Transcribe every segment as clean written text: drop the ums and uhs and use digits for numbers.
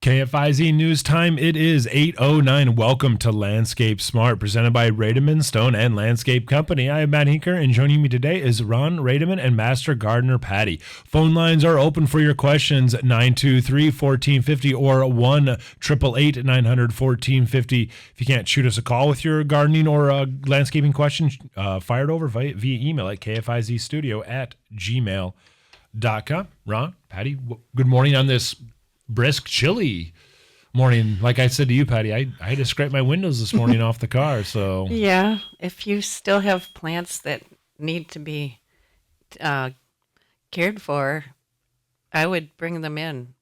KFIZ News Time. It is 8:09. Welcome to Landscape Smart, presented by Rademann Stone and Landscape Company. I am Matt Hinker, and joining me today is Ron Rademann and Master Gardener Patty. Phone lines are open for your questions, 923-1450 or 1-888-900-1450. If you can't shoot us a call with your gardening or landscaping question, fire it over via email at kfizstudio@gmail.com. Ron, Patty, good morning on this brisk, chilly morning. Like I said to you, Patty, I had to scrape my windows this morning off the car. So yeah, if you still have plants that need to be cared for, I would bring them in.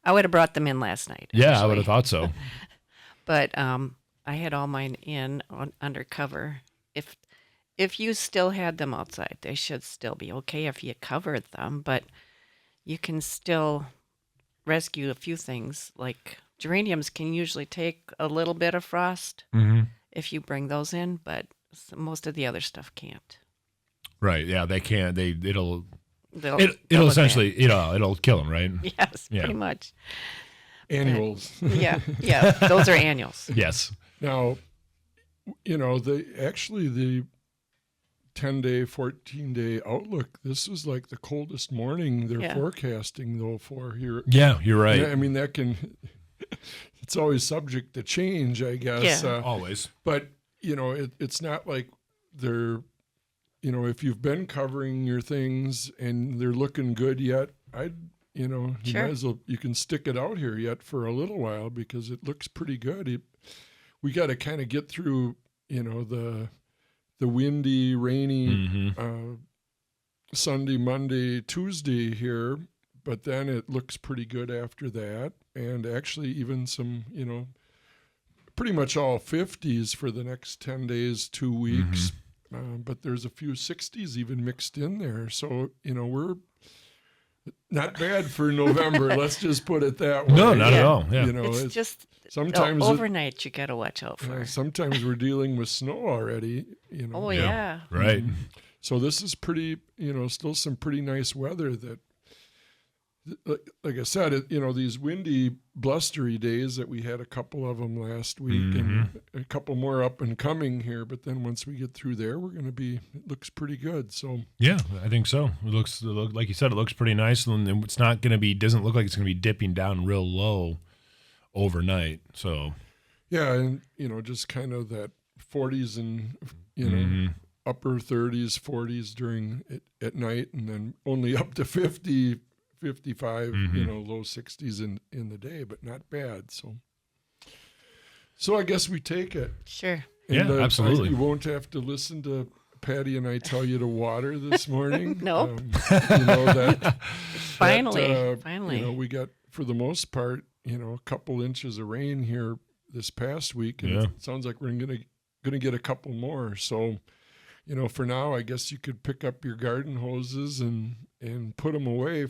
I would have brought them in last night. Yeah, actually. I would have thought so. But I had all mine in under cover. If you still had them outside, they should still be okay if you covered them. But you can still rescue a few things, like geraniums can usually take a little bit of frost if you bring those in, but most of the other stuff can't. Right? Yeah, they can't. It'll They'll essentially it'll kill them, right? Yes, Yeah. pretty much. Annuals. Yeah, those are annuals. Yes. Now, the 10-day, 14-day outlook, this is like the coldest morning they're forecasting, though, for here. Yeah, you're right. I mean, it's always subject to change, I guess. Yeah. Always. But, it's not like they're, if you've been covering your things and they're looking good yet, you might as well, you can stick it out here yet for a little while because it looks pretty good. We got to kind of get through, the windy, rainy Sunday, Monday, Tuesday here, but then it looks pretty good after that. And actually even some, pretty much all 50s for the next 10 days, 2 weeks. But there's a few 60s even mixed in there. So, we're not bad for November. Let's just put it that way. No, not at all. Yeah. It's just sometimes overnight you got to watch out for. Sometimes we're dealing with snow already, Oh, yeah. Right. So this is pretty, still some pretty nice weather that, like I said, these windy, blustery days that we had a couple of them last week and a couple more up and coming here. But then once we get through there, it looks pretty good. So yeah, I think so. It looks like you said, it looks pretty nice, and it's not going to doesn't look like it's going to be dipping down real low overnight. So yeah, and just kind of that 40s and upper 30s, 40s during at night, and then only up to 50, 55, low 60s in the day, but not bad. So I guess we take it. Sure. And, yeah, absolutely. You won't have to listen to Patty and I tell you to water this morning. Nope. Finally. We got, for the most part, a couple inches of rain here this past week, and it sounds like we're gonna get a couple more. So, for now, I guess you could pick up your garden hoses and put them away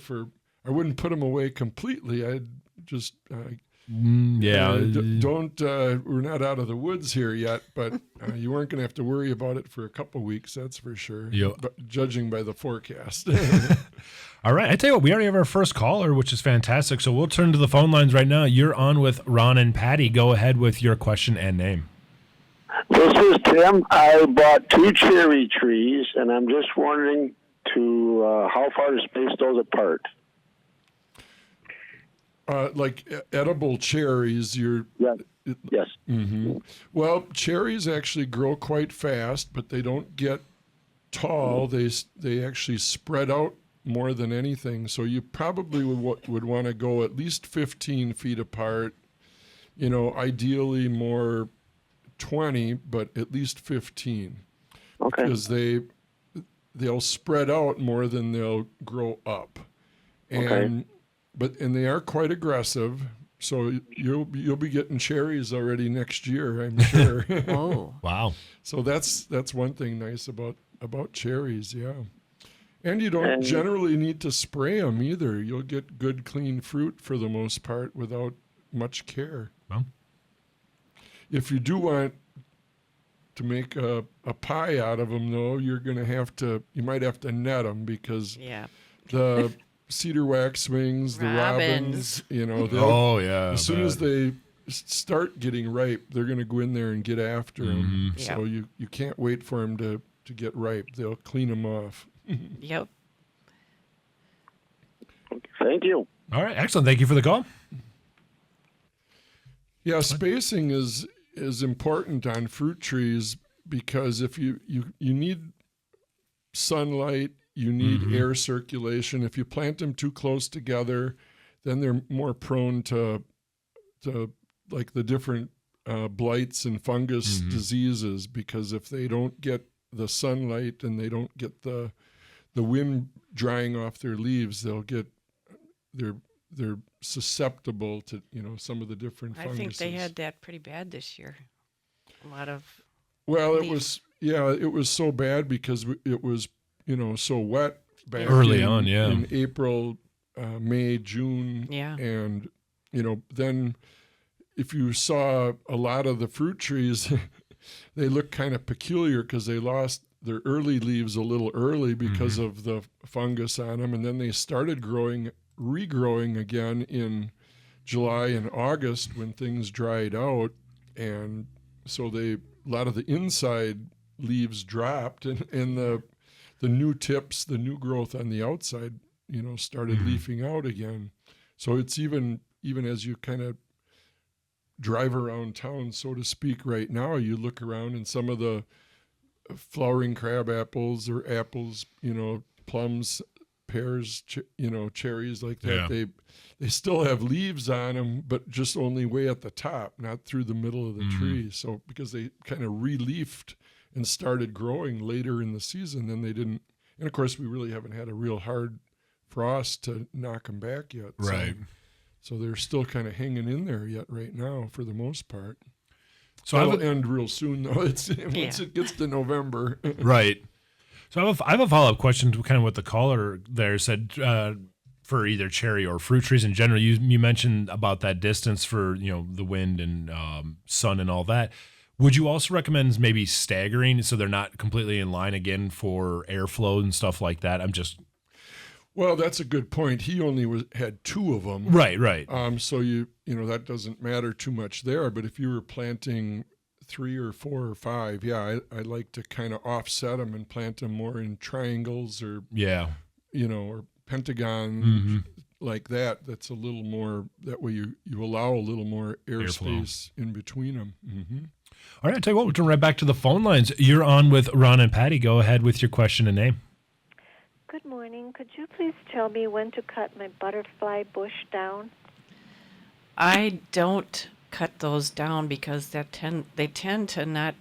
I wouldn't put them away completely. I'd just don't. We're not out of the woods here yet, but you weren't gonna have to worry about it for a couple weeks. That's for sure. Yep. But judging by the forecast. All right. I tell you what, we already have our first caller, which is fantastic. So we'll turn to the phone lines right now. You're on with Ron and Patty. Go ahead with your question and name. This is Tim. I bought 2 cherry trees, and I'm just wondering how far to space those apart. Like edible cherries, Yes. Mm-hmm. Well, cherries actually grow quite fast, but they don't get tall. They actually spread out more than anything. So you probably would want to go at least 15 feet apart. Ideally more 20, but at least 15. Okay. Because they'll spread out more than they'll grow up. And they are quite aggressive. So you'll be getting cherries already next year, I'm sure. Oh. Wow. So that's one thing nice about cherries, yeah. And you don't generally need to spray them either. You'll get good, clean fruit for the most part without much care. Well, if you do want to make a pie out of them, though, you might have to net them because the cedar waxwings, the robins, you know, as soon as they start getting ripe, they're going to go in there and get after them. Yep. So you can't wait for them to get ripe. They'll clean them off. Yep. Thank you. All right, excellent. Thank you for the call. Yeah, spacing is important on fruit trees because if you need sunlight, you need air circulation. If you plant them too close together, then they're more prone to like the different blights and fungus diseases, because if they don't get the sunlight and they don't get the wind drying off their leaves, they're susceptible to, you know, some of the different funguses. I think they had that pretty bad this year. A lot of it was so bad because it was, you know, so wet back early on, in April, May, June, Yeah. and you know, then if you saw a lot of the fruit trees, they look kind of peculiar because they lost their early leaves a little early because of the fungus on them, and then they started regrowing again in July and August when things dried out, and so a lot of the inside leaves dropped, and the new tips, the new growth on the outside, you know, started leafing out again. So it's even as you kind of drive around town, so to speak, right now, you look around and some of the flowering crab apples or apples, you know, plums, pears, cherries like that, they still have leaves on them, but just only way at the top, not through the middle of the tree. So because they kind of re-leafed and started growing later in the season, then they didn't. And of course, we really haven't had a real hard frost to knock them back yet. Right. So they're still kind of hanging in there yet right now for the most part. So that'll end real soon, though. Once it gets to November. Right. So I have a follow-up question to kind of what the caller there said for either cherry or fruit trees in general. You mentioned about that distance for, you know, the wind and sun and all that. Would you also recommend maybe staggering so they're not completely in line again for airflow and stuff like that? Well, that's a good point. He only had two of them. Right. So you know that doesn't matter too much there. But if you were planting 3 or 4 or 5, I like to kind of offset them and plant them more in triangles or you know, or pentagon like that. That's a little more. That way you allow a little more airspace in between them. All right, I'll tell you what, we'll turn right back to the phone lines. You're on with Ron and Patty. Go ahead with your question and name. Good morning. Could you please tell me when to cut my butterfly bush down? I don't cut those down because they tend to not.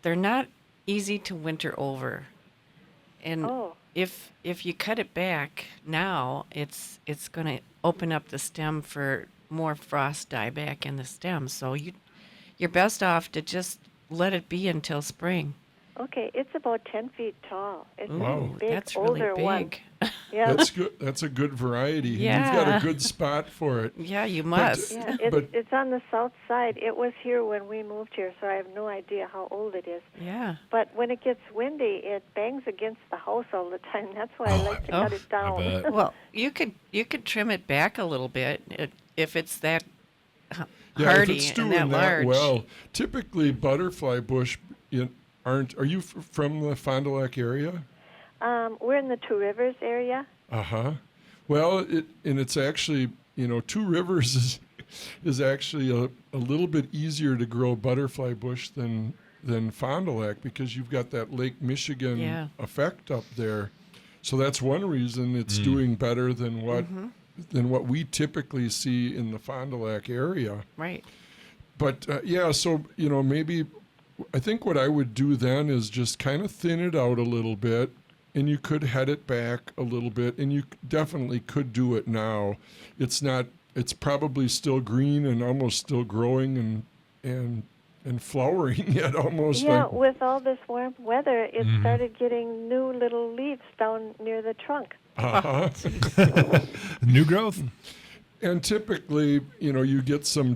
They're not easy to winter over, and if you cut it back now, it's going to open up the stem for more frost dieback in the stem. So you're best off to just let it be until spring. Okay, it's about 10 feet tall. It's Wow. a big, That's really older one. big. Yeah. That's good. That's a good variety. Yeah. You've got a good spot for it. Yeah, you must. Yeah, But- it's on the south side. It was here when we moved here, so I have no idea how old it is. Yeah. But when it gets windy, it bangs against the house all the time. That's why I like to cut it down. I bet. Well, you could trim it back a little bit if it's that If hardy it's and doing that large. well, typically butterfly bush are you from the Fond du Lac area? We're in the Two Rivers area. Well, it's actually, you know, Two Rivers is actually a little bit easier to grow butterfly bush than Fond du Lac because you've got that Lake Michigan effect up there. So that's one reason it's doing better than what we typically see in the Fond du Lac area. Right. But so you know, maybe I think what I would do then is just kind of thin it out a little bit, and you could head it back a little bit, and you definitely could do it now. It's probably still green and almost still growing and flowering yet almost. Yeah, like, with all this warm weather, it started getting new little leaves down near the trunk. New growth. And typically, you know, you get some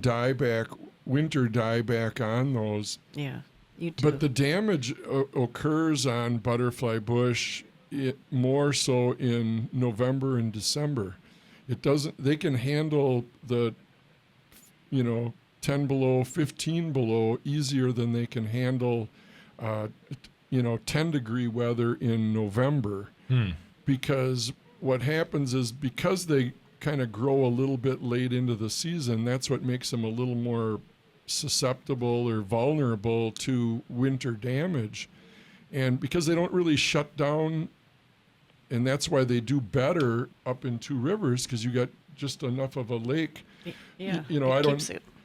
winter dieback on those. Yeah, you do. But the damage occurs on butterfly bush more so in November and December. It doesn't. They can handle the, 10 below, 15 below easier than they can handle, 10-degree weather in November. Because what happens is because they kind of grow a little bit late into the season, that's what makes them a little more susceptible or vulnerable to winter damage. And because they don't really shut down, and that's why they do better up in Two Rivers, because you got just enough of a lake. Yeah,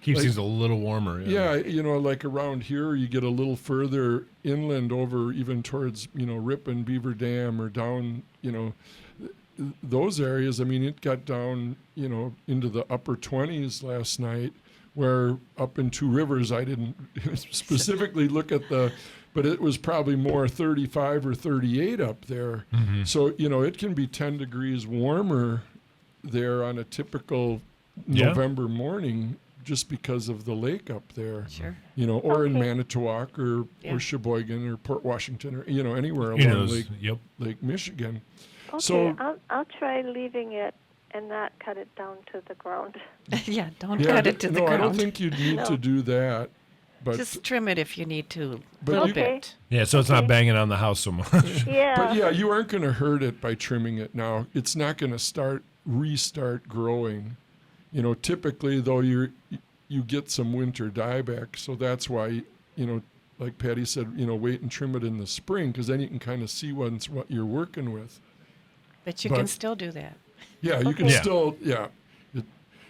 Keeps things a little warmer. Yeah, like around here, you get a little further inland over even towards, Ripon, Beaver Dam, or down, those areas. I mean, it got down, into the upper 20s last night, where up in Two Rivers, I didn't specifically look at but it was probably more 35 or 38 up there. Mm-hmm. So, it can be 10 degrees warmer there on a typical November morning just because of the lake up there. Sure. Or in Manitowoc or Sheboygan or Port Washington or, anywhere along Lake Michigan. Okay, So I'll try leaving it and not cut it down to the ground. Don't cut it to the ground. No, I don't think you need to do that. But just trim it if you need to, a But little you- bit. Yeah, so it's not banging on the house so much. Yeah. But you aren't going to hurt it by trimming it now. It's not going to restart growing. Typically though you get some winter dieback, so that's why like Patty said, wait and trim it in the spring, because then you can kind of see what you're working with. But you can still do that. Yeah, you can Okay. still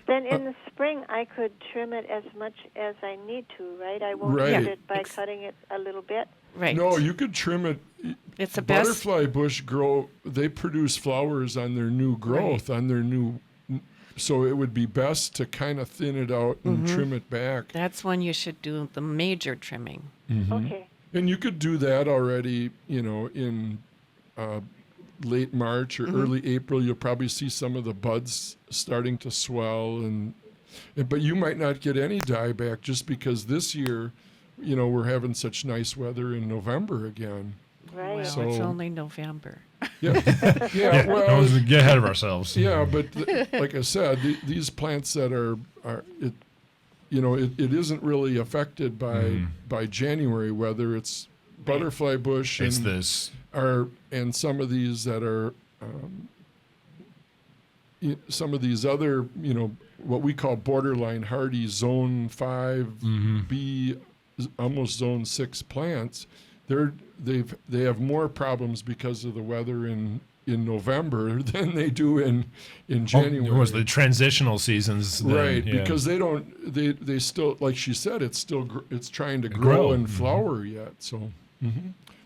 Then in the spring, I could trim it as much as I need to, right? I won't Right. hurt it by cutting it a little bit. Right. No, you could trim it. It's the best. Butterfly bush they produce flowers on their new growth, on their new. So it would be best to kind of thin it out and trim it back. That's when you should do the major trimming. Okay. And you could do that already, in late March or early April. You'll probably see some of the buds starting to swell, but you might not get any dieback just because this year, we're having such nice weather in November again. Right. Well, So- it's only November. Yeah, well, Don't get ahead of ourselves. yeah, but like I said, these plants that are it isn't really affected by January weather. It's butterfly bush It's and this. and some of these that are some of these other what we call borderline hardy zone 5B, almost zone 6 plants. They have more problems because of the weather in November than they do in January. It was the transitional seasons. Then, Right, yeah. because they still, like she said, it's trying to grow and flower yet. So,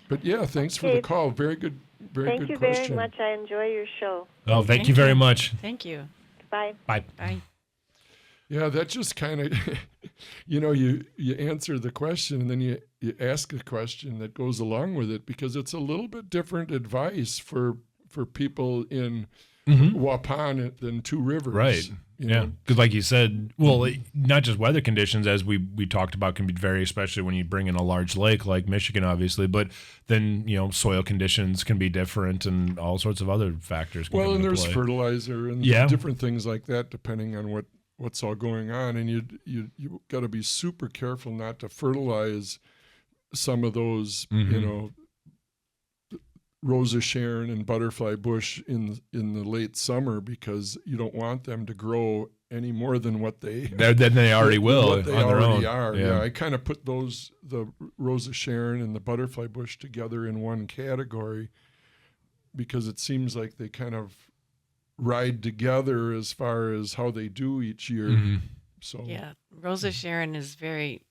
but yeah, thanks for the Okay. call. Very good, Thank you question. very much. I enjoy your show. Oh, thank you very much. Thank you. Bye. Bye. Bye. Yeah, that just kind of, you answer the question and then you ask a question that goes along with it, because it's a little bit different advice for people in Waupun than Two Rivers. Right. you Yeah. know. Because like you said, well, not just weather conditions, as we talked about, can be vary, especially when you bring in a large lake like Michigan, obviously. But then, soil conditions can be different and all sorts of other factors can Well, come and into there's play. fertilizer and Yeah. different things like that, depending on what's all going on. And you got to be super careful not to fertilize some of those, Rosa Sharon and butterfly bush in the late summer, because you don't want them to grow any more than what they Then they already will what they on their already own. are. Yeah. I kind of put the Rosa Sharon and the butterfly bush together in one category, because it seems like they kind of ride together as far as how they do each year. Mhm. So Yeah. Rosa Sharon is very,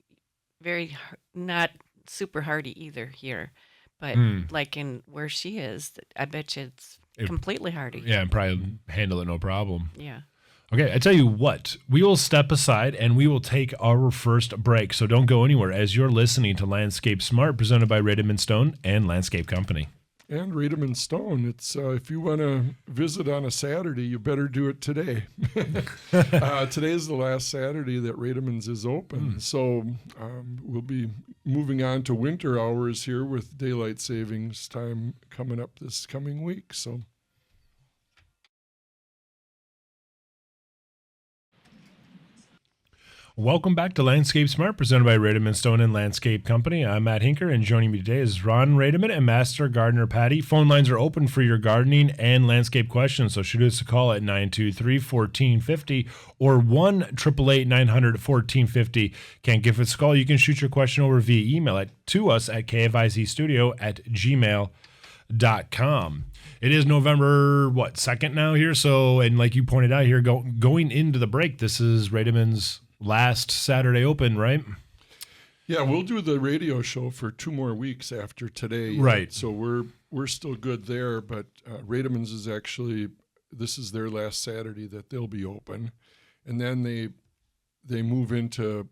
very not super hardy either here. But like in where she is, I bet you it's completely hardy. Yeah, and probably handle it no problem. Yeah. Okay, I tell you what, we will step aside and we will take our first break. So don't go anywhere as you're listening to Landscape Smart, presented by Rademann Stone and Landscape Company. And Rademann Stone. It's if you want to visit on a Saturday, you better do it today. Today is the last Saturday that Rademann's is open. So we'll be moving on to winter hours here with daylight savings time coming up this coming week. So. Welcome back to Landscape Smart, presented by Rademann Stone and Landscape Company. I'm Matt Hinker, and joining me today is Ron Rademann and Master Gardener Patty. Phone lines are open for your gardening and landscape questions, so shoot us a call at 923-1450 or 1-888-900-1450. Can't give us a call? You can shoot your question over via email to us at kfizstudio@gmail.com. It is November, 2nd now here, so, and like you pointed out here, going into the break, this is Rademann's last Saturday open, right? Yeah, we'll do the radio show for 2 more weeks after today. Right. So we're still good there, but Rademann's is actually, this is their last Saturday that they'll be open. And then they move into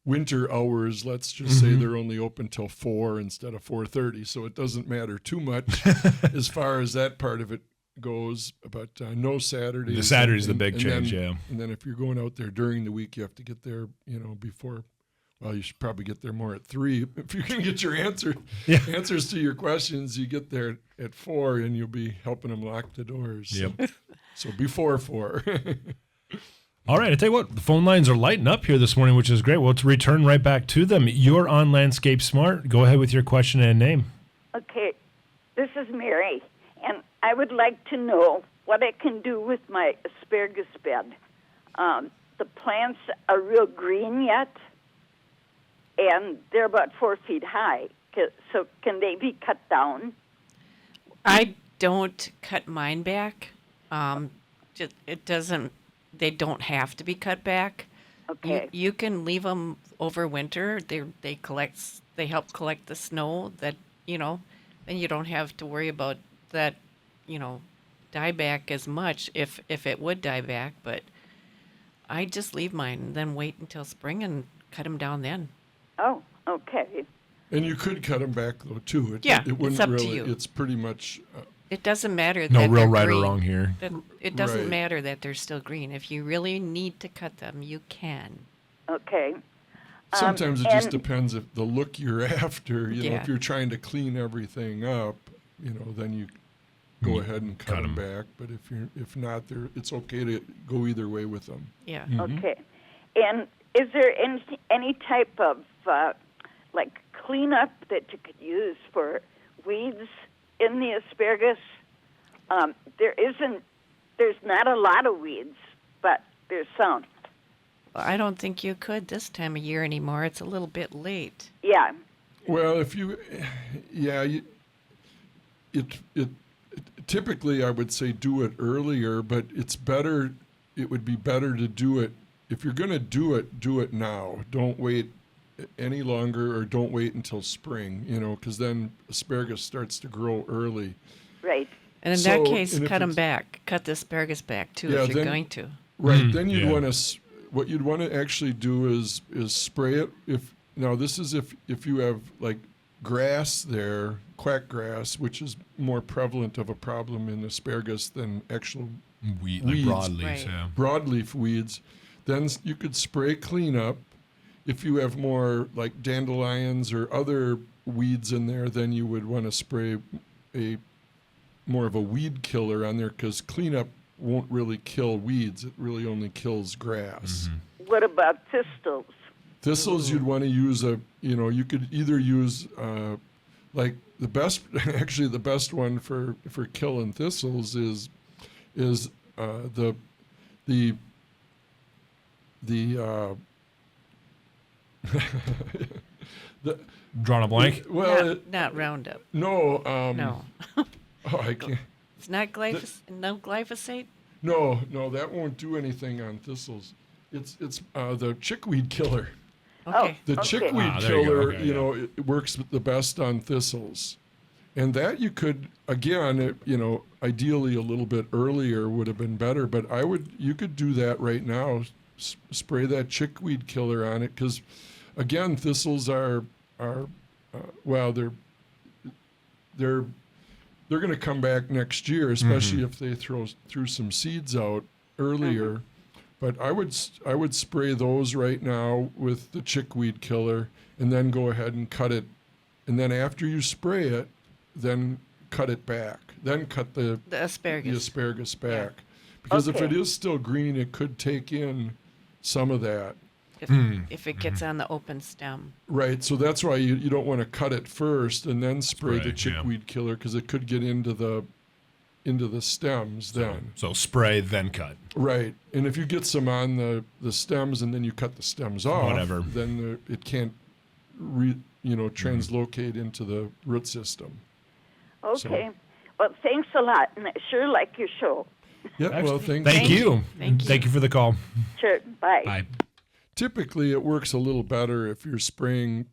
winter hours. Let's just say they're only open till 4 instead of 4:30. So it doesn't matter too much as far as that part of it goes, but no Saturdays. The Saturday's the big change, then, And then if you're going out there during the week, you have to get there, before. Well, you should probably get there more at 3. If you can get your answers to your questions, you get there at 4, and you'll be helping them lock the doors. Yep. So before 4. All right, I tell you what, the phone lines are lighting up here this morning, which is great. Well, let's return right back to them. You're on Landscape Smart. Go ahead with your question and name. Okay, this is Mary. And I would like to know what I can do with my asparagus bed. The plants are real green yet, and they're about 4 feet high. So can they be cut down? I don't cut mine back. They don't have to be cut back. Okay. You can leave them over winter. They help collect the snow that, then you don't have to worry about that, die back as much if it would die back, but I just leave mine and then wait until spring and cut them down then. Oh, okay. And you could cut them back though too. It wouldn't it's up really, to you. It's pretty much. It doesn't matter. No that real they're right green. or wrong here. It doesn't Right. matter that they're still green. If you really need to cut them, you can. Okay. Sometimes it just depends if the look you're after. Yeah. If you're trying to clean everything up, then you go ahead and cut them back. But if not, it's okay to go either way with them. Yeah. Okay. And is there any type of cleanup that you could use for weeds in the asparagus? There's not a lot of weeds, but there's some. I don't think you could this time of year anymore. It's a little bit late. Yeah. Well, typically I would say do it earlier, but it's better. It would be better to do it if you're going to do it now. Don't wait any longer, or don't wait until spring. Because then asparagus starts to grow early. Right. And in that case, cut them back. Cut the asparagus back too if you're going to. Right. Then you'd want to. What you'd want to actually do is spray it. If you have like grass there, quack grass, which is more prevalent of a problem in asparagus than actual Weeds. Broadleaf, right. Yeah. Broadleaf weeds, then you could spray cleanup. If you have more like dandelions or other weeds in there, then you would want to spray more of a weed killer on there, because cleanup won't really kill weeds. It really only kills grass. Mm-hmm. What about thistles? Thistles, you'd want to use you could either use like the best one for killing thistles is the Drawing a blank? Well, not Roundup. No. No. Oh, I can't. It's not no glyphosate? No, that won't do anything on thistles. It's the chickweed killer. Okay. The chickweed there you go. killer, Okay, it works the best on thistles. And that you could, again, ideally a little bit earlier would have been better, but you could do that right now. Spray that chickweed killer on it, because, again, thistles are they're going to come back next year, especially if they threw some seeds out earlier. But I would spray those right now with the chickweed killer, and then go ahead and cut it. And then after you spray it, then cut it back. Then cut the asparagus back. Because if it is still green, it could take in some of that. If it gets on the open stem. Right, so that's why you don't want to cut it first and then spray the chickweed killer, because it could get into the stems then. So spray, then cut. Right, and if you get some on the stems and then you cut the stems off, then it can't translocate into the root system. Okay, well, thanks a lot, and I sure like your show. Yeah, well, thank you. Thank you for the call. Sure, bye. Bye. Typically, it works a little better if you're spraying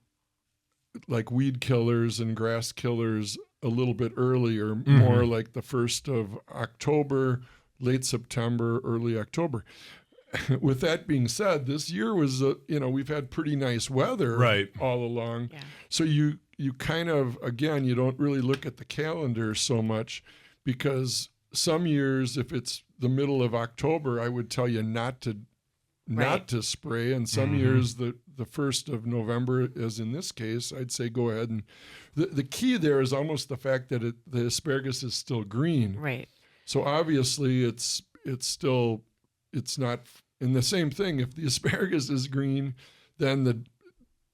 like weed killers and grass killers a little bit earlier, more like the 1st of October, late September, early October. With that being said, this year was, we've had pretty nice weather all along. Yeah. So you kind of, again, you don't really look at the calendar so much, because some years, if it's the middle of October, I would tell you not to spray, and some years the 1st of November, as in this case, I'd say go ahead. And the key there is almost the fact that the asparagus is still green. Right. So obviously it's not. And the same thing, if the asparagus is green, then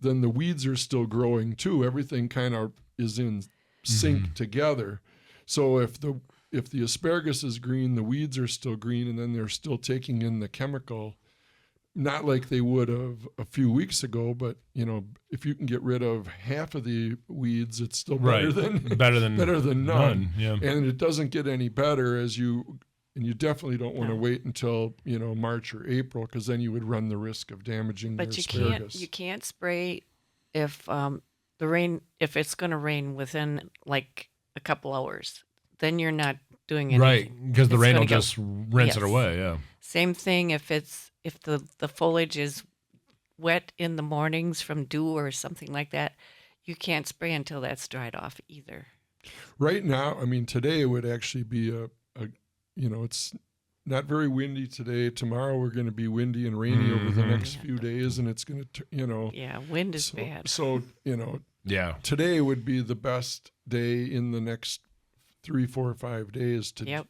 the weeds are still growing too. Everything kind of is in sync together. So if the asparagus is green, the weeds are still green, and then they're still taking in the chemical. Not like they would have a few weeks ago, but if you can get rid of half of the weeds, it's still better than none. Yeah. And it doesn't get any better and you definitely don't want to wait until March or April, because then you would run the risk of damaging your asparagus. But you can't spray if if it's going to rain within like a couple hours. Then you're not doing anything. Right, because the rain will just rinse it away. Yeah. Same thing if the foliage is wet in the mornings from dew or something like that, you can't spray until that's dried off either. Right now, I mean, today it would actually be it's not very windy today. Tomorrow we're going to be windy and rainy over the next few days, and it's going to, Yeah, wind is bad. So, today would be the best day in the next 3, 4, 5 days to do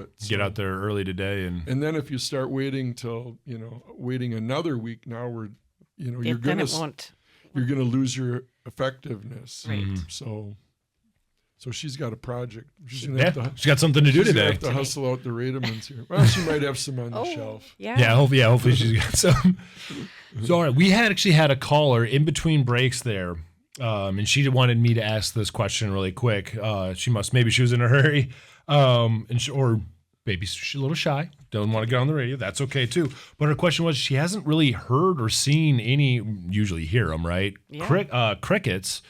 it. So, get out there early today, and then if you start waiting till waiting another week, now you're gonna lose your effectiveness. Right. So she's got a project. She's got something to do today. She's gonna have to hustle out the Rademanns here. Well, she might have some on the shelf. Yeah. Hopefully she's got some. So all right, we had a caller in between breaks there. And she wanted me to ask this question really quick. Maybe she was in a hurry, or maybe she's a little shy, don't want to get on the radio. That's okay too. But her question was, she hasn't really heard or seen any. Usually hear them, right? Yeah. Crickets.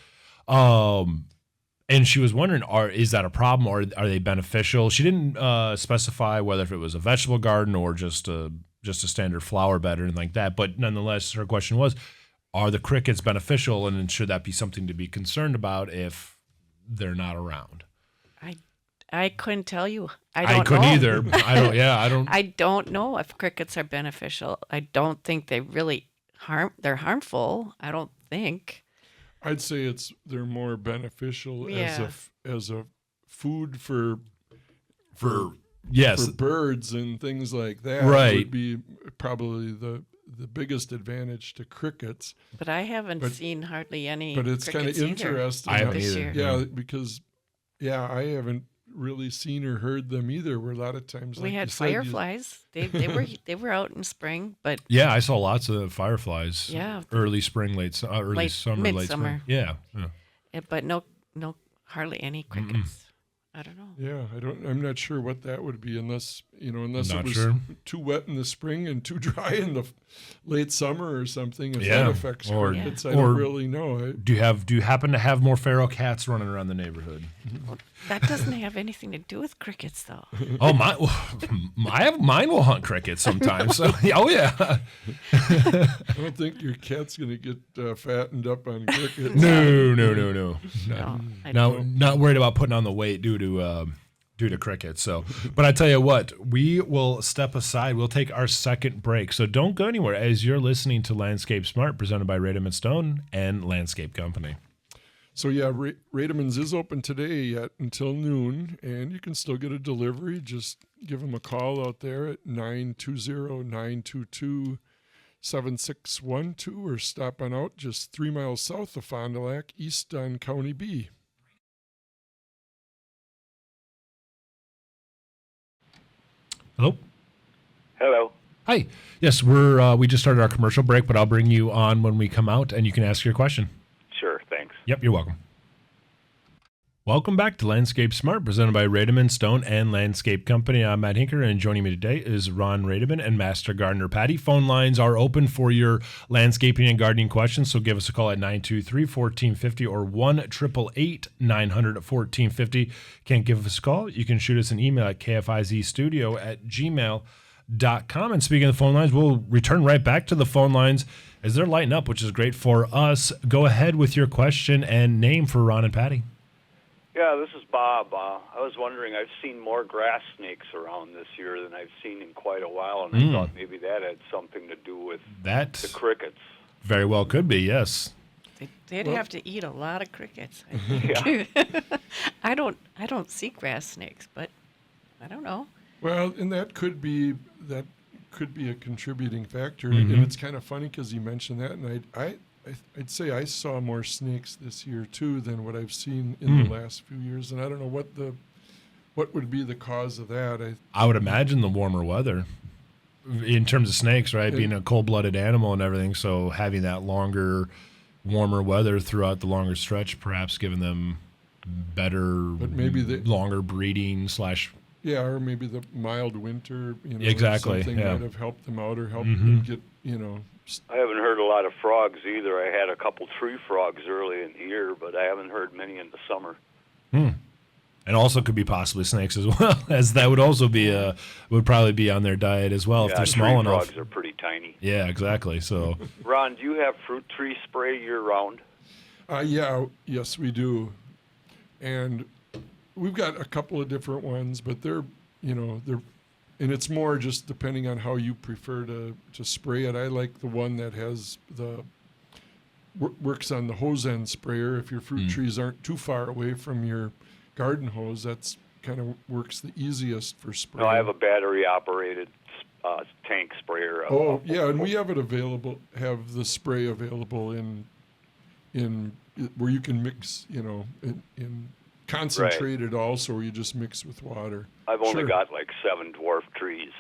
And she was wondering, is that a problem, or are they beneficial? She didn't specify whether if it was a vegetable garden or just a standard flower bed or anything like that. But nonetheless, her question was, are the crickets beneficial, and should that be something to be concerned about if they're not around? I couldn't tell you. I couldn't either. I don't. I don't know if crickets are beneficial. I don't think they really they're harmful. I don't think. I'd say they're more beneficial as a food for birds and things like that. Right. Would be probably the biggest advantage to crickets. But I haven't seen hardly any. But it's kind of interesting. I haven't either. Yeah, because I haven't really seen or heard them either. Where a lot of times we had fireflies. They were out in spring, but I saw lots of fireflies. Yeah, early spring, early summer, midsummer. late spring. Yeah. But no, hardly any crickets. I don't know. Yeah, I'm not sure what that would be unless it Not was sure. too wet in the spring and too dry in the late summer or something. If Yeah, that affects or- crickets, I or- don't really know. Do you happen to have more feral cats running around the neighborhood? That doesn't have anything to do with crickets, though. Oh, mine will hunt crickets sometimes. So, oh yeah. I don't think your cat's going to get fattened up on crickets. No. No, I No, don't. not worried about putting on the weight due to crickets. So, but I tell you what, we will step aside. We'll take our second break. So don't go anywhere as you're listening to Landscape Smart, presented by Rademann Stone and Landscape Company. So yeah, Rademann's is open today yet until noon, and you can still get a delivery. Just give them a call out there at 920-922-7612 or stop on out just 3 miles south of Fond du Lac, east on County B. Hello. Hello. Hi. Yes, we just started our commercial break, but I'll bring you on when we come out, and you can ask your question. Sure, thanks. Yep, you're welcome. Welcome back to Landscape Smart, presented by Rademann Stone and Landscape Company. I'm Matt Hinker, and joining me today is Ron Rademann and Master Gardener Patty. Phone lines are open for your landscaping and gardening questions, so give us a call at 923-1450 or 1-888-900-1450. Can't give us a call? You can shoot us an email at kfizstudio@gmail.com. And speaking of the phone lines, we'll return right back to the phone lines as they're lighting up, which is great for us. Go ahead with your question and name for Ron and Patty. Yeah, this is Bob. I was wondering, I've seen more grass snakes around this year than I've seen in quite a while, and I thought maybe that had something to do with That the crickets. very well could be, yes. They'd have to eat a lot of crickets. I think. Yeah. I don't see grass snakes, but I don't know. Well, and that could be a contributing factor. And it's kind of funny because you mentioned that, and I'd say I saw more snakes this year too than what I've seen in the last few years, and I don't know what would be the cause of that. I would imagine the warmer weather in terms of snakes, right? Being a cold-blooded animal and everything, so having that longer, warmer weather throughout the longer stretch, perhaps giving them better, But maybe longer breeding / yeah, or maybe the mild winter, Exactly, something yeah. might have helped them out or helped them get, I haven't heard a lot of frogs either. I had a couple tree frogs early in the year, but I haven't heard many in the summer. And also could be possibly snakes as well, as that would also be would probably be on their diet as well if they're small tree enough. frogs are pretty tiny. Yeah, exactly. So Ron, do you have fruit tree spray year-round? Yes, we do. And we've got a couple of different ones, but they're, and it's more just depending on how you prefer to spray it. I like the one that has works on the hose end sprayer. If your fruit trees aren't too far away from your garden hose, that's kind of works the easiest for spraying. No, I have a battery-operated tank sprayer. Oh, yeah, and we have it available, have the spray available in where you can mix, in concentrated also, where you just mix with water. I've only Sure. got like 7 dwarf trees,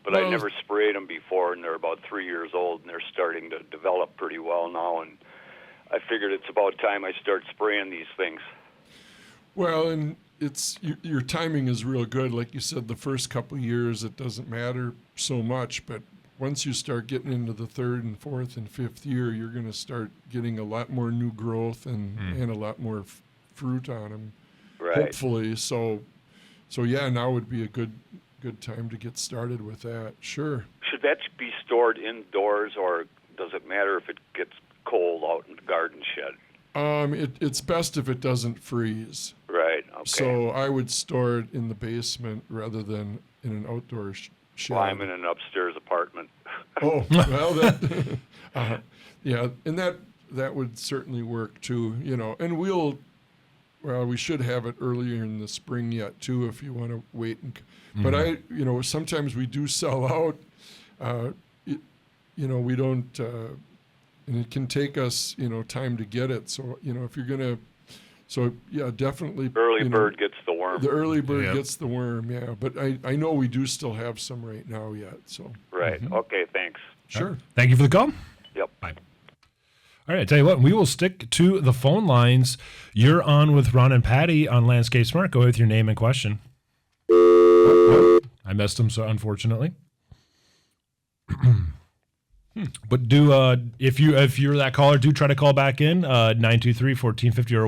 but I never sprayed them before, and they're about 3 years old, and they're starting to develop pretty well now, and I figured it's about time I start spraying these things. Well, and it's your timing is real good. Like you said, the first couple of years it doesn't matter so much, but once you start getting into the 3rd and 4th and 5th year, you're going to start getting a lot more new growth and a lot more fruit on them. Right. Hopefully, so yeah, now would be a good time to get started with that. Sure. Should that be stored indoors, or does it matter if it gets cold out in the garden shed? It's best if it doesn't freeze. Right. Okay. So I would store it in the basement rather than in an outdoor shed. Well, I'm in an upstairs apartment. Oh, well, that, yeah, and that would certainly work too, and we should have it earlier in the spring yet too, if you want to wait. But sometimes we do sell out, we don't, and it can take us, time to get it. So, if you're going to, so yeah, definitely. Early bird gets the worm. The early bird gets the worm, yeah. But I know we do still have some right now yet, so. Right. Okay, thanks. Sure. thank you for the call. Yep. Bye. All All right, I tell you what, we will stick to the phone lines. You're on with Ron and Patty on Landscape Smart. Go with your name and question. I missed them, so unfortunately. But do if you're that caller, do try to call back in 923-1450 or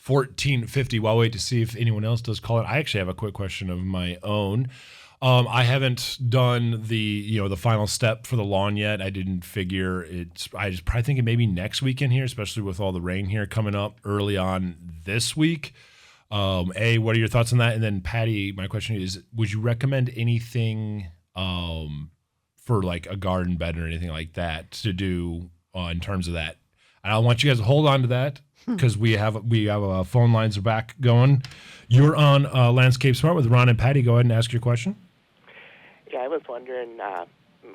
1-888-900-1450. While I wait to see if anyone else does call it. I actually have a quick question of my own. I haven't done the final step for the lawn yet. I didn't figure it's. I just probably thinking maybe next weekend here, especially with all the rain here coming up early on this week. What are your thoughts on that? And then Patty, my question is: would you recommend anything for like a garden bed or anything like that to do in terms of that? I want you guys to hold on to that because we have phone lines are back going. You're on Landscape Smart with Ron and Patty. Go ahead and ask your question. Yeah, I was wondering,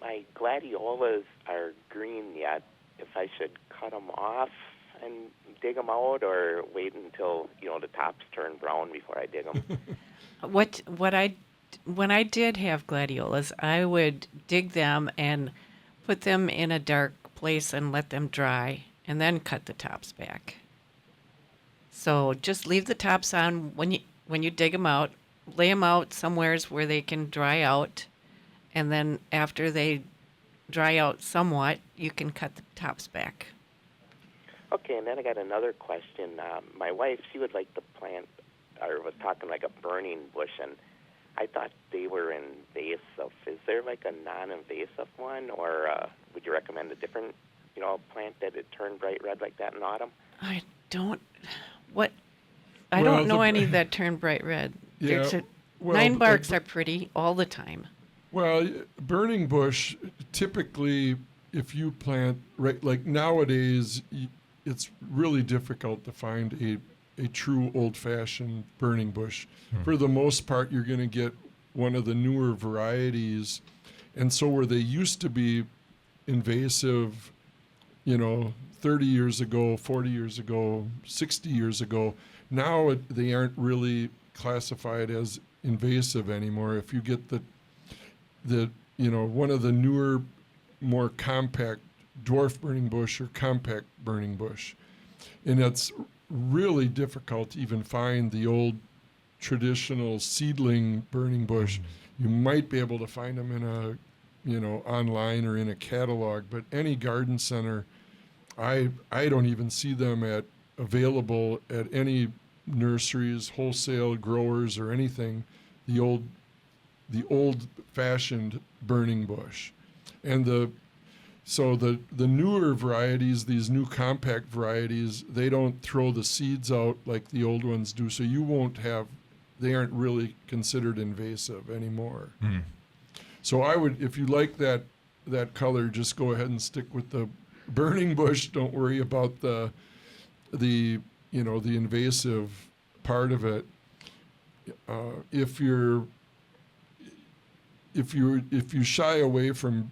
my gladiolas are green yet. If I should cut them off and dig them out, or wait until the tops turn brown before I dig them. When I did have gladiolas, I would dig them and put them in a dark place and let them dry, and then cut the tops back. So just leave the tops on when you dig them out. Lay them out somewheres where they can dry out, and then after they dry out somewhat, you can cut the tops back. Okay, and then I got another question. My wife, she would like to plant, or was talking like a burning bush, and I thought they were invasive. Is there like a non-invasive one, or would you recommend a different, plant that would turn bright red like that in autumn? I don't know any that turn bright red. Yeah, nine barks are pretty all the time. Well, burning bush, typically, if you plant, right, like nowadays, it's really difficult to find a true old-fashioned burning bush. For the most part, you're going to get one of the newer varieties. And so where they used to be invasive, 30 years ago, 40 years ago, 60 years ago, now they aren't really classified as invasive anymore. If you get the one of the newer, more compact dwarf burning bush or compact burning bush, and it's really difficult to even find the old traditional seedling burning bush. You might be able to find them in a online or in a catalog, but any garden center, I don't even see them available at any nurseries, wholesale growers, or anything. The old-fashioned burning bush, and the newer varieties, these new compact varieties, they don't throw the seeds out like the old ones do. So they aren't really considered invasive anymore. So I would, if you like that color, just go ahead and stick with the burning bush. Don't worry about the invasive part of it. If you shy away from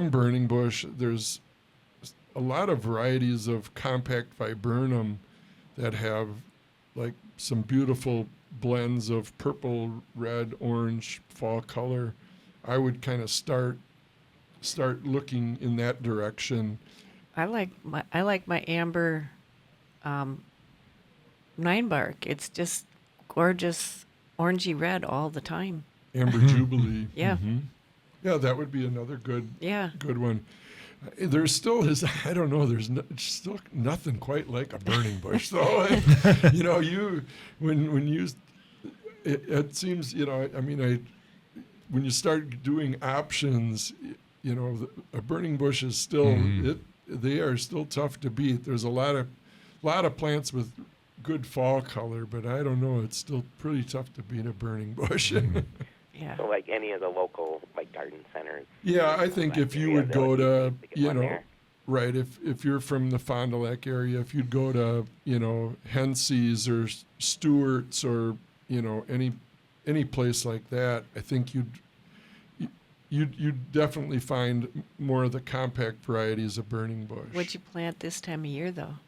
burning bush, there's a lot of varieties of compact viburnum that have like some beautiful blends of purple, red, orange, fall color. I would kind of start looking in that direction. I like my amber 9-bark. It's just gorgeous orangey red all the time. Amber Jubilee. Yeah. Mm-hmm. Yeah, that would be another good one. There still is, I don't know, there's still nothing quite like a burning bush, though. It seems, when you start doing options, a burning bush is still, they are still tough to beat. There's a lot of plants with good fall color, but I don't know, it's still pretty tough to beat a burning bush. Yeah. So like any of the local garden centers. Yeah, I think if you would go to, right, if you're from the Fond du Lac area, if you'd go to, Hensey's or Stewart's or, any place like that, I think you'd definitely find more of the compact varieties of burning bush. Would you plant this time of year, though?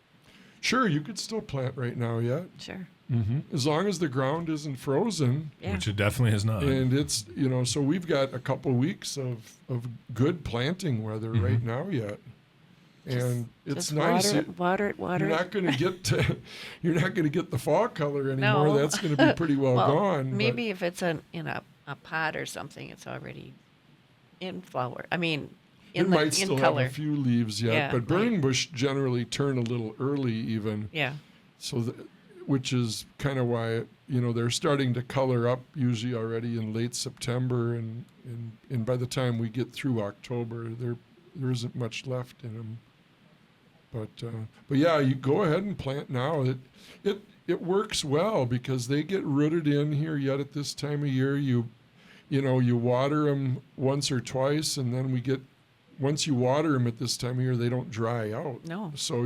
Sure, you could still plant right now, yeah. Sure. Mm-hmm. As long as the ground isn't frozen. Yeah. Which it definitely is not. And it's, so we've got a couple weeks of good planting weather right now yet. And it's just nice. Water it. You're not going to get you're not going to get the fall color anymore. No. That's going to be pretty well gone. Maybe if it's in a pot or something, it's already in flower. I mean, it might still color. have a few leaves yet, Yeah, but burning bush generally turn a little early even. Yeah. So, which is kind of why they're starting to color up usually already in late September, and by the time we get through October, there isn't much left in them. But yeah, you go ahead and plant now. It works well because they get rooted in here yet at this time of year. You water them once or twice, and then once you water them at this time of year, they don't dry out. No. So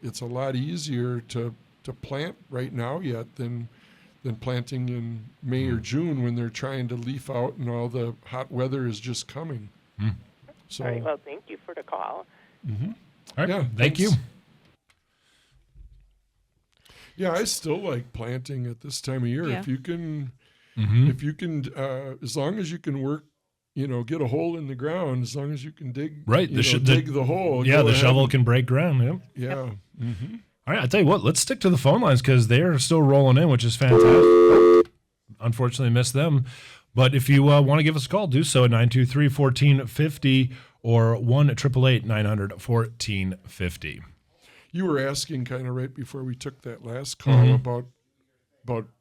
it's a lot easier to plant right now yet than planting in May or June when they're trying to leaf out and all the hot weather is just coming. So, all right. Well, thank you for the call. Mm-hmm. All right. Yeah, Thank you. Yeah, I still like planting at this time of year. Yeah. If you can, Mm-hmm. as long as you can work, get a hole in the ground. As long as you can dig, Right. dig the hole. Yeah, go the ahead shovel and- can break ground. Yep. Yeah. Mm-hmm. All right, I'll tell you what, let's stick to the phone lines because they're still rolling in, which is fantastic. Unfortunately, missed them. But if you want to give us a call, do so at 923-1450 or 1-888-900-1450. You were asking kind of right before we took that last call about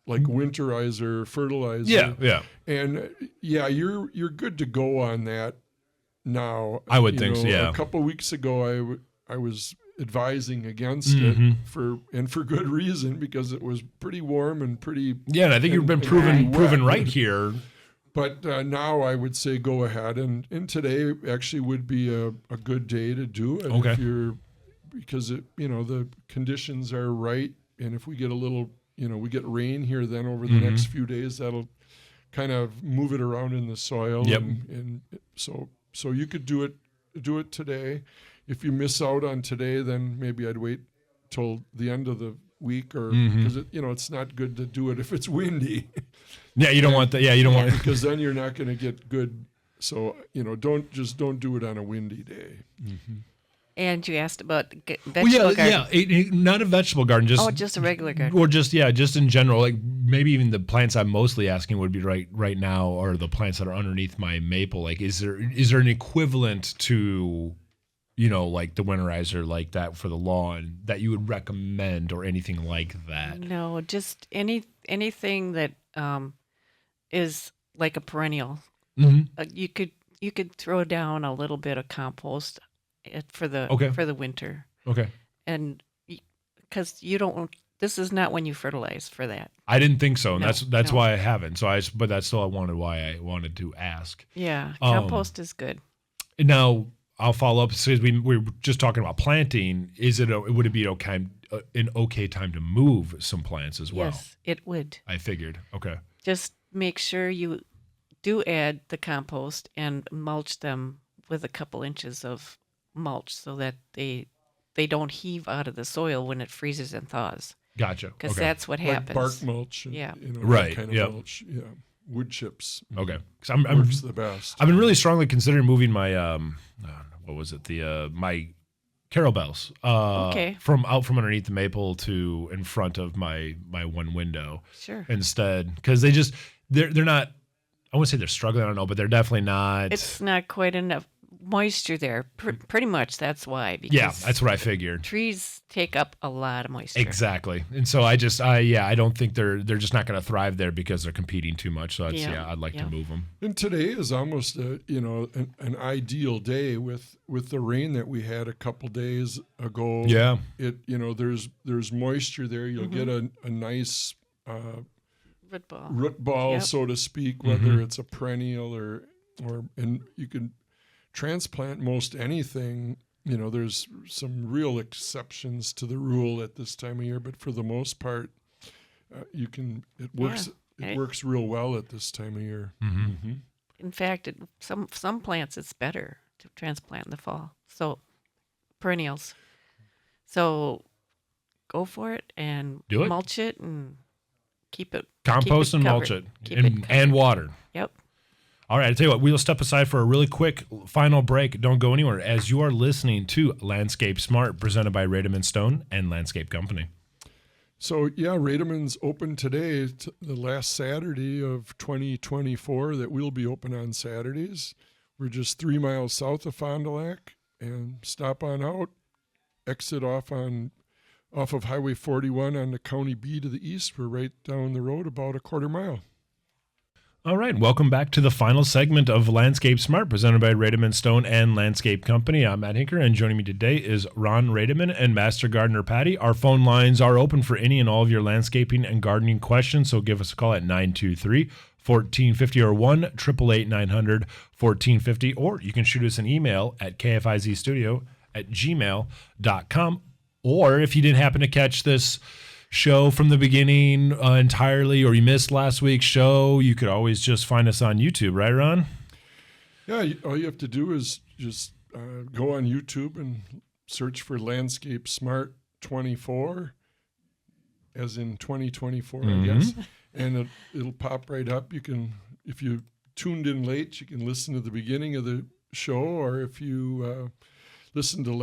like winterizer, fertilizer. Yeah. And you're good to go on that now. I would think so, yeah. A couple of weeks ago, I was advising against it for good reason because it was pretty warm and pretty. Yeah, and I think you've been proven right here. But now I would say go ahead, and today actually would be a good day to do it. Okay. Because the conditions are right, and if we get a little, we get rain here, then over the next few days, that'll kind of move it around in the soil. Yep. And so you could do it today. If you miss out on today, then maybe I'd wait till the end of the week, or because it's not good to do it if it's windy. Yeah, you don't want that. Yeah, you don't want because then you're not going to get good. So don't do it on a windy day. Mm-hmm. And you asked about vegetable garden. Yeah, not a vegetable garden, just a regular garden. Or just in general, like maybe even the plants I'm mostly asking would be right now, or the plants that are underneath my maple. Like, is there an equivalent to, like the winterizer like that for the lawn that you would recommend, or anything like that? No, just anything that is like a perennial. Mm-hmm. You could throw down a little bit of compost for the winter. Okay. And because this is not when you fertilize for that. I didn't think so, and that's why I haven't. But that's still why I wanted to ask. Yeah, compost is good. Now I'll follow up because we were just talking about planting. Would it be an okay time to move some plants as well? Yes, it would. I figured. Okay. Just make sure you do add the compost and mulch them with a couple inches of mulch so that they don't heave out of the soil when it freezes and thaws. Gotcha. Because that's what happens. Like bark mulch. Yeah. Right. Kind of mulch. Yeah. Wood chips. Okay. Works the best. I've been really strongly considering moving my my carol bells from underneath the maple to in front of my one window. Sure. Instead, because they're not. I wouldn't say they're struggling. I don't know, but they're definitely not. It's not quite enough moisture there. Pretty much that's why. Because that's what I figured. Trees take up a lot of moisture. Exactly, and so I don't think they're just not going to thrive there because they're competing too much. So I'd like to move them. And today is almost an ideal day with the rain that we had a couple days ago. Yeah, there's moisture there. You'll get a nice root ball, so to speak, whether it's a perennial or and you can transplant most anything. There's some real exceptions to the rule at this time of year, but for the most part, it works. Yeah. It works real well at this time of year. Mm-hmm. Mm-hmm. In fact, some plants it's better to transplant in the fall. So perennials. So go for it and mulch it and keep it compost and covered. mulch it and water. Yep. All right, I tell you what, we'll step aside for a really quick final break. Don't go anywhere as you are listening to Landscape Smart, presented by Rademann Stone and Landscape Company. So, yeah, Rademann's open today, the last Saturday of 2024 that we'll be open on Saturdays. We're just 3 miles south of Fond du Lac, and stop on out, exit off of Highway 41 on the County B to the east. We're right down the road about a quarter mile. All right, welcome back to the final segment of Landscape Smart, presented by Rademann Stone and Landscape Company. I'm Matt Hinker, and joining me today is Ron Rademann and Master Gardener Patty. Our phone lines are open for any and all of your landscaping and gardening questions, so give us a call at 923-1450 or 1-888-900-1450, or you can shoot us an email at kfizstudio@gmail.com. Or if you didn't happen to catch this show from the beginning entirely, or you missed last week's show, you could always just find us on YouTube, right, Ron? Yeah, all you have to do is just go on YouTube and search for Landscape Smart 24, as in 2024, I guess, and it'll pop right up. You can, if you tuned in late, you can listen to the beginning of the show, or if you listen to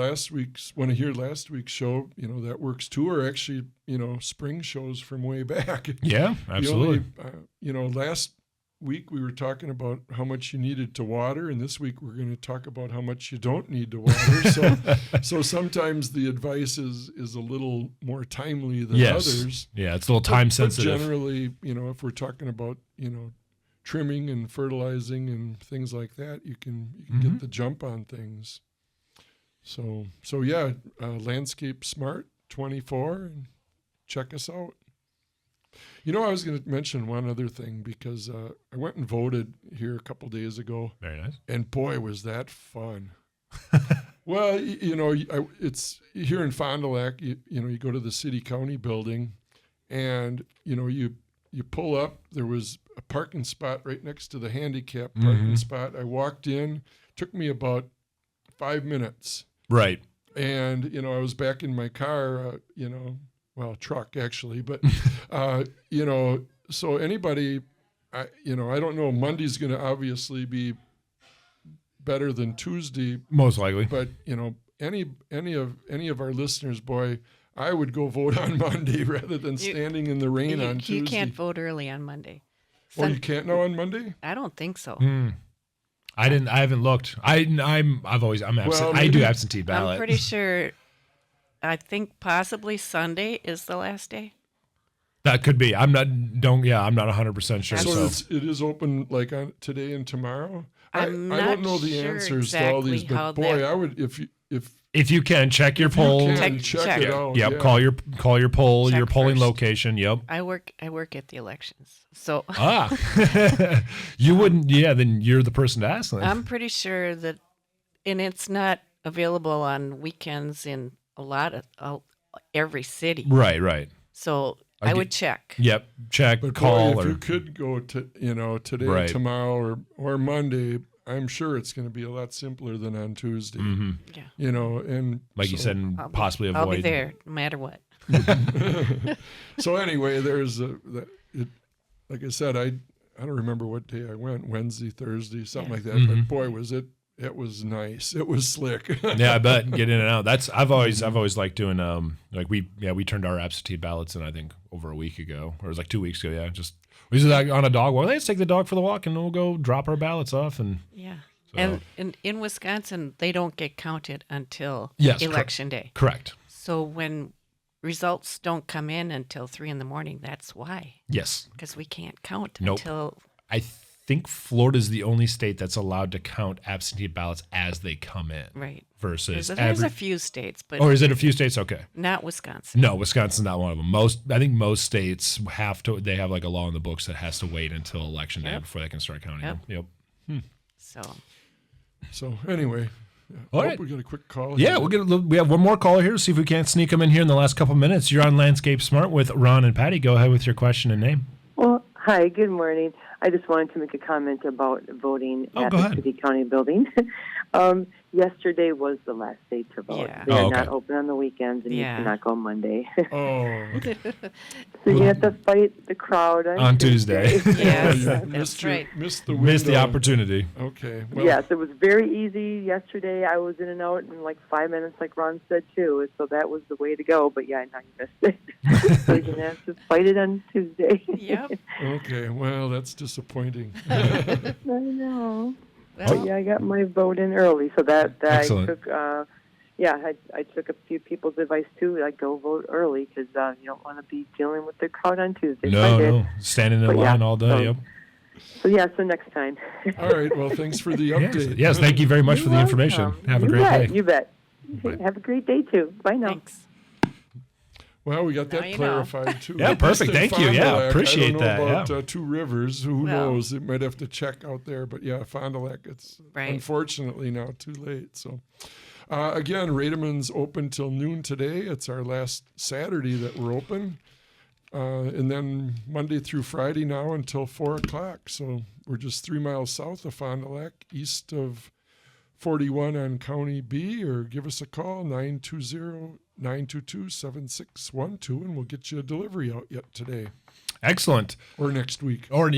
want to hear last week's show, that works too, or actually, spring shows from way back. Yeah, absolutely. Last week we were talking about how much you needed to water, and this week we're going to talk about how much you don't need to water. So sometimes the advice is a little more timely than others. Yeah, it's a little time sensitive. But generally, if we're talking about, trimming and fertilizing and things like that, you can get the jump on things. So yeah, Landscape Smart 24, and check us out. I was going to mention one other thing, because I went and voted here a couple days ago. Very nice. And boy, was that fun. Well, it's here in Fond du Lac, you go to the city-county building, and, you pull up. There was a parking spot right next to the handicap parking spot. I walked in, took me about 5 minutes. Right. And, I was back in my car, truck actually, but, so anybody, I don't know, Monday's going to obviously be better than Tuesday. Most likely. But, any of our listeners, boy, I would go vote on Monday rather than standing in the rain on Tuesday. You can't vote early on Monday. Oh, you can't now on Monday? I don't think so. I haven't looked. I'm absent. Well, I do absentee ballot. I'm pretty sure. I think possibly Sunday is the last day. That could be. I'm not 100% sure. So it is open like on today and tomorrow. I don't know the answers to all these, but boy, I would if you can check your poll. Check it out. Yep. Yeah. Call your poll, Check your polling first. location. Yep. I work at the elections, so You wouldn't. Yeah. Then you're the person to ask. Then. I'm pretty sure that, and it's not available on weekends in a lot of every city. Right. So I would check. Yep. Check. But call. boy, if or you could go to today, Right. tomorrow, or Monday, I'm sure it's going to be a lot simpler than on Tuesday. Yeah. And like you said, and possibly avoid. I'll be there no matter what. So anyway, there's like I said, I don't remember what day I went, Wednesday, Thursday, something like that. But boy, it was nice. It was slick. Yeah, I bet. Get in and out. I've always liked doing we turned our absentee ballots in, I think, over a week ago, or it was like 2 weeks ago. Yeah, just we was like on a dog walk. Let's take the dog for the walk, and we'll go drop our ballots off. And Yeah. so. And in Wisconsin, they don't get counted until Yes, election day. Correct. So when results don't come in until 3 a.m, that's why. Yes. Because we can't count Nope. until. I think Florida's the only state that's allowed to count absentee ballots as they come in. Right. Versus There's a few states, but Or is it a few states? Okay. not Wisconsin. No, Wisconsin's not one of them. I think most states they have like a law in the books that has to wait until election day before they can start counting them. Yep. So anyway, All right. we got a quick call. Yeah, here. we have one more caller here. See if we can't sneak them in here in the last couple minutes. You're on Landscape Smart with Ron and Patty. Go ahead with your question and name. Well, hi, good morning. I just wanted to make a comment about voting at go the ahead. city county building. yesterday was the last day to vote. Yeah. They're Oh, okay. not open on the weekends, and Yeah. you cannot go Monday. Oh, So you have to fight the crowd On Tuesday. Yes, you that's missed right. Missed the Missed the window. opportunity. Okay. Well, Yes, it was very easy yesterday. I was in and out in like 5 minutes, like Ron said too. So that was the way to go. But yeah, now you missed it. So you're gonna have to fight it on Tuesday. Yep. Okay. Well, that's disappointing. I know. Well, But yeah, I got my vote in early, so that Excellent. I took. I took a few people's advice too. Like go vote early because you don't want to be dealing with the crowd on Tuesday. So I No, did. no. Standing in But line yeah, all day. so- Yep. So yeah, so next time. All right. Well, thanks for the update. Yes, thank you very much for the You're information. welcome. Have a You great bet, day. You bet. Bye. Have a great day too. Bye now. thanks. Well, we got Now that you know. clarified too. Yeah, I perfect. guessed in Thank you. Yeah, Fond du Lac. appreciate I don't know that, about yeah. Two Rivers. Who Well- knows? It might have to check out there. But yeah, Fond du Lac. It's Right. unfortunately now too late. So again, Rademann's open till noon today. It's our last Saturday that we're open. And then Monday through Friday now until 4 o'clock. So we're just 3 miles south of Fond du Lac, east of 41 on County B, or give us a call, 920-922-7612, and we'll get you a delivery out yet today Excellent. or next week. Or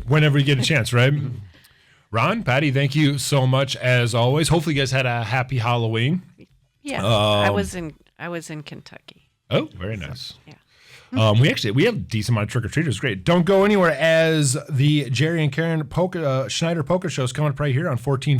whenever you get a chance, right? Ron, Patty, thank you so much as always. Hopefully you guys had a happy Halloween. Yeah, I was in Kentucky. Oh, very nice. Yeah. We have a decent amount of trick or treaters. Great. Don't go anywhere as the Jerry and Karen Schneider Polka Show is coming up right here on 1450.